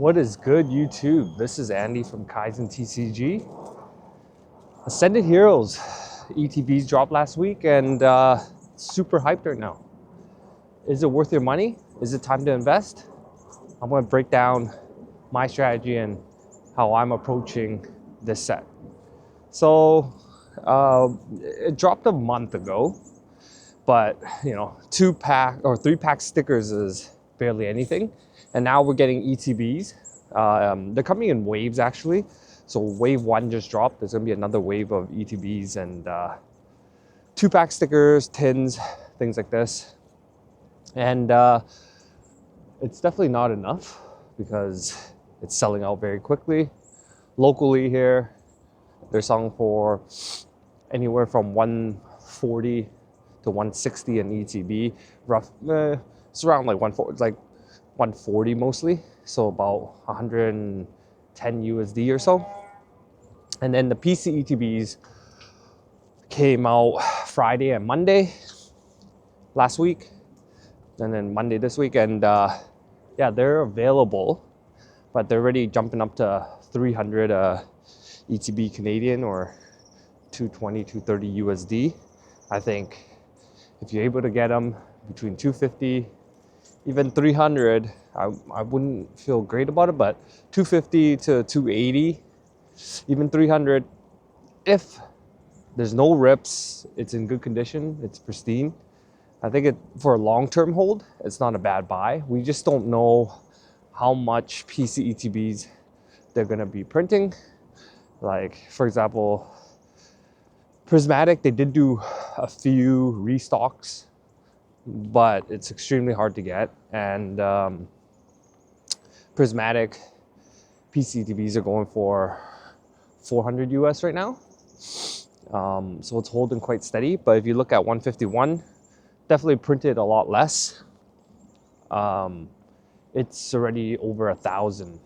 What is good, YouTube? This is Andy from kaizentcg. Ascended Heroes ETBs dropped last week and super hyped right now. Is it worth your money? Is it time to invest? I'm going to break down my strategy and how I'm approaching this set. So it dropped a month ago, but you know, 2-pack or 3-pack stickers is barely anything. And now we're getting ETBs. They're coming in waves actually. So wave 1 just dropped. There's gonna be another wave of ETBs and 2-pack stickers, tins, things like this. And it's definitely not enough because it's selling out very quickly. Locally here, they're selling for anywhere from 140 to 160 an ETB. It's around like 140 mostly. So about 110 USD or so. And then the PC ETBs came out Friday and Monday last week, and then Monday this week. And yeah, they're available, but they're already jumping up to 300 ETB Canadian or 220, 230 USD. I think if you're able to get them between 250, even 300, I wouldn't feel great about it, but 250 to 280, even 300, if there's no rips, it's in good condition, it's pristine. I think for a long-term hold, it's not a bad buy. We just don't know how much PC ETBs they're gonna be printing. Like, for example, Prismatic, they did do a few restocks, but it's extremely hard to get. And Prismatic PC ETBs are going for 400 US right now. So it's holding quite steady. But if you look at 151, definitely printed a lot less. It's already over 1,000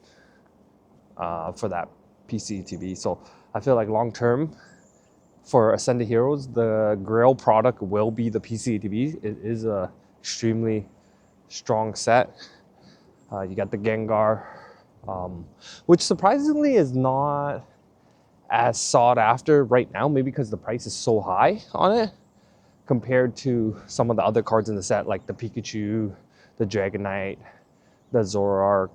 for that PC ETB. So I feel like long term for Ascended Heroes, the Grail product will be the PC ETB. It is a extremely strong set. You got the Gengar, which surprisingly is not as sought after right now, maybe because the price is so high on it compared to some of the other cards in the set, like the Pikachu, the Dragonite, the Zoroark,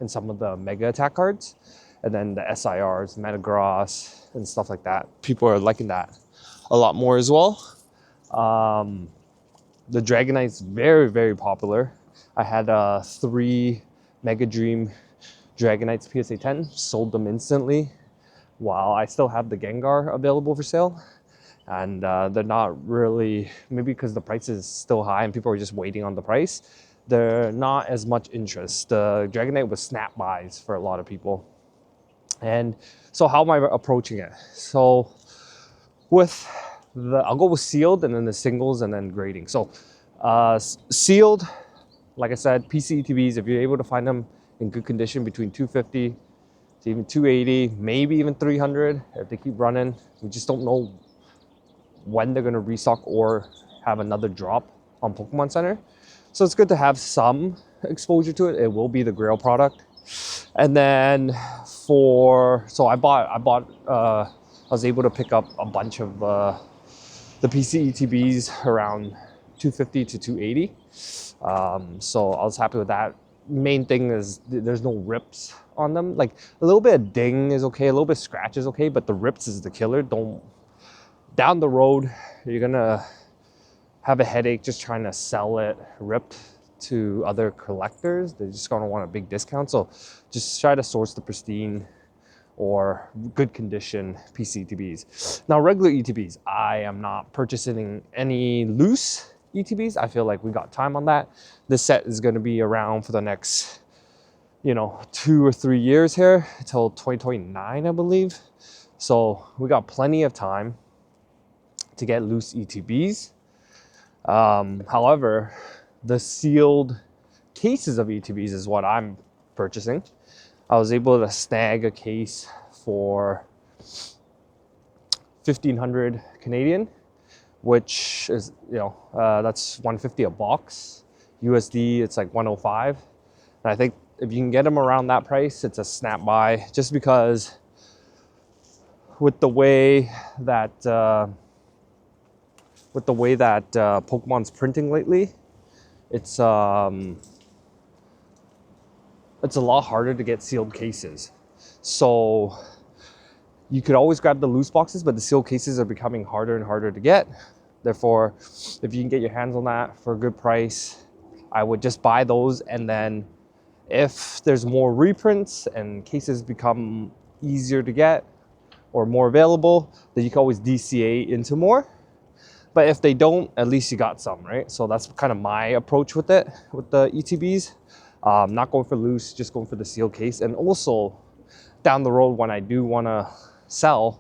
and some of the Mega Attack cards, and then the SIRs, Metagross, and stuff like that. People are liking that a lot more as well. The Dragonite's very, very popular. I had 3 Mega Dream Dragonites PSA 10, sold them instantly, while I still have the Gengar available for sale. And they're not really, maybe because the price is still high and people are just waiting on the price, they're not as much interest. The Dragonite was snap buys for a lot of people. And so how am I approaching it? So I'll go with sealed and then the singles and then grading. So sealed, like I said, PC ETBs, if you're able to find them in good condition, between 250 to even 280, maybe even 300 if they keep running. We just don't know when they're going to restock or have another drop on Pokemon Center. So it's good to have some exposure to it. It will be the Grail product. And then I was able to pick up a bunch of the PC ETBs around 250 to 280. So I was happy with that. Main thing is there's no rips on them. Like a little bit of ding is okay, a little bit of scratch is okay, but the rips is the killer. Down the road, you're gonna have a headache just trying to sell it ripped to other collectors. They're just gonna want a big discount. So just try to source the pristine or good condition PC ETBs. Now, regular ETBs, I am not purchasing any loose ETBs. I feel like we got time on that. This set is gonna be around for the next, 2 or 3 years here until 2029, I believe. So we got plenty of time to get loose ETBs. However, the sealed cases of ETBs is what I'm purchasing. I was able to snag a case for 1,500 Canadian, which is, that's 150 a box. USD, it's like 105. And I think If you can get them around that price, it's a snap buy, just because with the way that Pokemon's printing lately, it's a lot harder to get sealed cases. So you could always grab the loose boxes, but the sealed cases are becoming harder and harder to get. Therefore, if you can get your hands on that for a good price, I would just buy those. And then if there's more reprints and cases become easier to get or more available, then you can always DCA into more. But if they don't, at least you got some, right? So that's kind of my approach with it, with the ETBs. Not going for loose, just going for the sealed case. And also, down the road, when I do want to sell,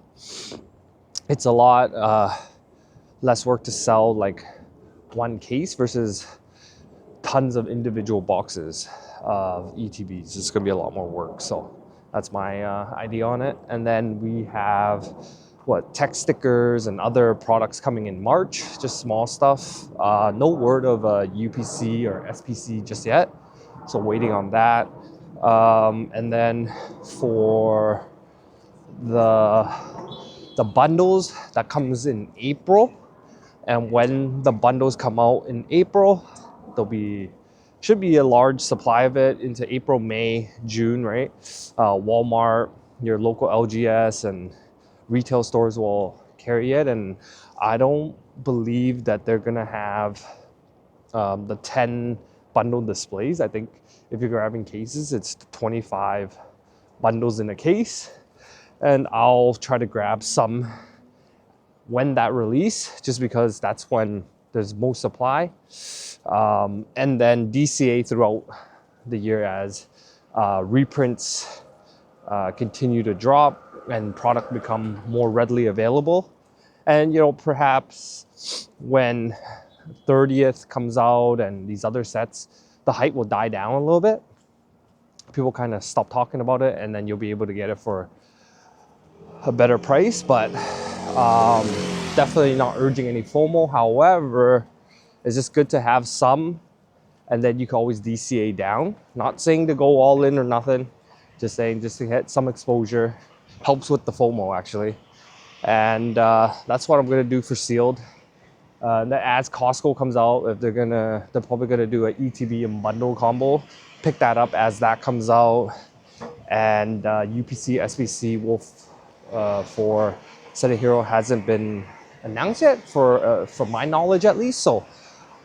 it's a lot less work to sell like one case versus tons of individual boxes of ETBs. It's gonna be a lot more work. So that's my idea on it. And then we have tech stickers and other products coming in March, just small stuff. No word of a UPC or SPC just yet, so waiting on that. And then for the bundles, that comes in April. And when the bundles come out in April, should be a large supply of it into April, May, June, right? Walmart, your local LGS, and retail stores will carry it. And I don't believe that they're gonna have the 10 bundle displays. I think if you're grabbing cases, it's 25 bundles in a case. And I'll try to grab some when that release, just because that's when there's most supply. And then DCA throughout the year as reprints continue to drop and product become more readily available. And perhaps when 30th comes out and these other sets, the hype will die down a little bit. People kind of stop talking about it, and then you'll be able to get it for a better price. But definitely not urging any FOMO. However, it's just good to have some, and then you can always DCA down. Not saying to go all in or nothing, just saying just to get some exposure. Helps with the FOMO actually. And that's what I'm gonna do for sealed. That as Costco comes out, if they're probably gonna do an ETB and bundle combo. Pick that up as that comes out. And UPC, SPC, Wolf for Setting Hero hasn't been announced yet, from my knowledge at least. So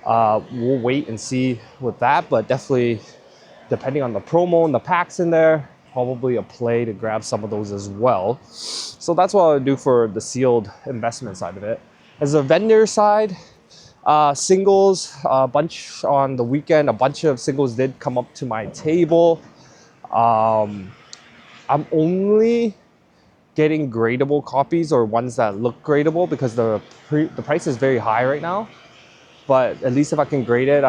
we'll wait and see with that. But definitely, depending on the promo and the packs in there, probably a play to grab some of those as well. So that's what I would do for the sealed investment side of it. As a vendor side, singles, a bunch on the weekend, a bunch of singles did come up to my table. I'm only getting gradable copies, or ones that look gradable, because the price is very high right now. But at least if I can grade it,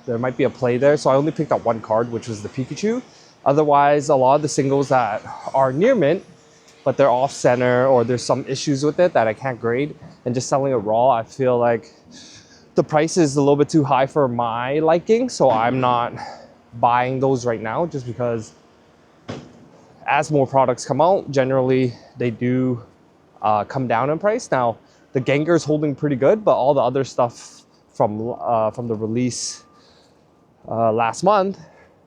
there might be a play there. So I only picked up one card, which was the Pikachu. Otherwise, a lot of the singles that are near mint, but they're off center, or there's some issues with it that I can't grade, and just selling it raw, I feel like the price is a little bit too high for my liking. So I'm not buying those right now, just because as more products come out, generally they do come down in price. Now the Gengar is holding pretty good, but all the other stuff from the release last month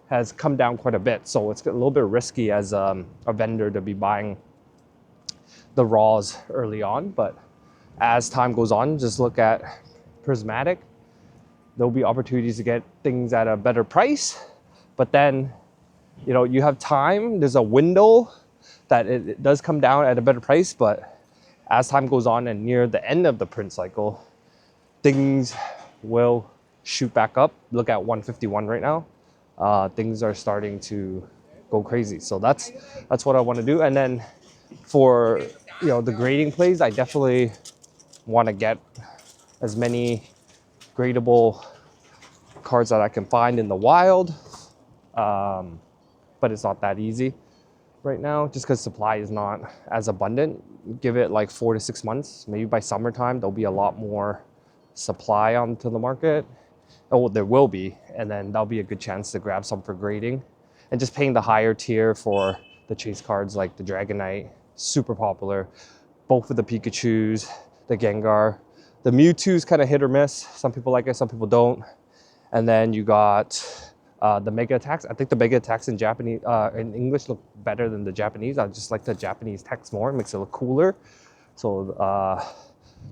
has come down quite a bit. So it's a little bit risky as a vendor to be buying the raws early on. But as time goes on, just look at Prismatic. There'll be opportunities to get things at a better price, but then you have time. There's a window that it does come down at a better price, but as time goes on and near the end of the print cycle, things will shoot back up. Look at 151 right now. Things are starting to go crazy. So that's what I want to do. And then for the grading plays, I definitely want to get as many gradable cards that I can find in the wild. But it's not that easy right now, just because supply is not as abundant. Give it like 4 to 6 months. Maybe by summertime, there'll be a lot more supply onto the market. Oh, there will be. And then that'll be a good chance to grab some for grading. and just paying the higher tier for the chase cards like the Dragonite, super popular. Both of the Pikachus, the Gengar. The Mewtwo's kind of hit or miss. Some people like it, some people don't. And then you got the Mega Attacks. I think the Mega Attacks in Japanese, in English look better than the Japanese. I just like the Japanese text more. It makes it look cooler. So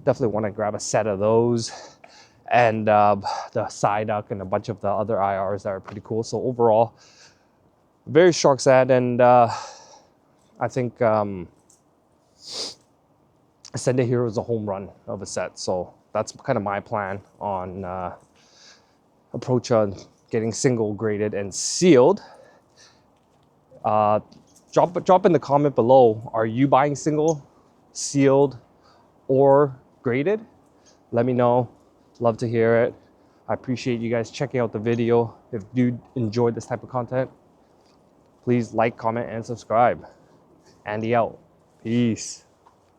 definitely want to grab a set of those. And the Psyduck and a bunch of the other IRs that are pretty cool. So overall, very strong set. And I think Ascended Hero is a home run of a set. So that's kind of my plan on approach on getting single graded and sealed. Drop in the comment below, are you buying single, sealed, or graded? Let me know. Love to hear it. I appreciate you guys checking out the video. If you enjoyed this type of content, please like, comment, and subscribe. Andy out. Peace.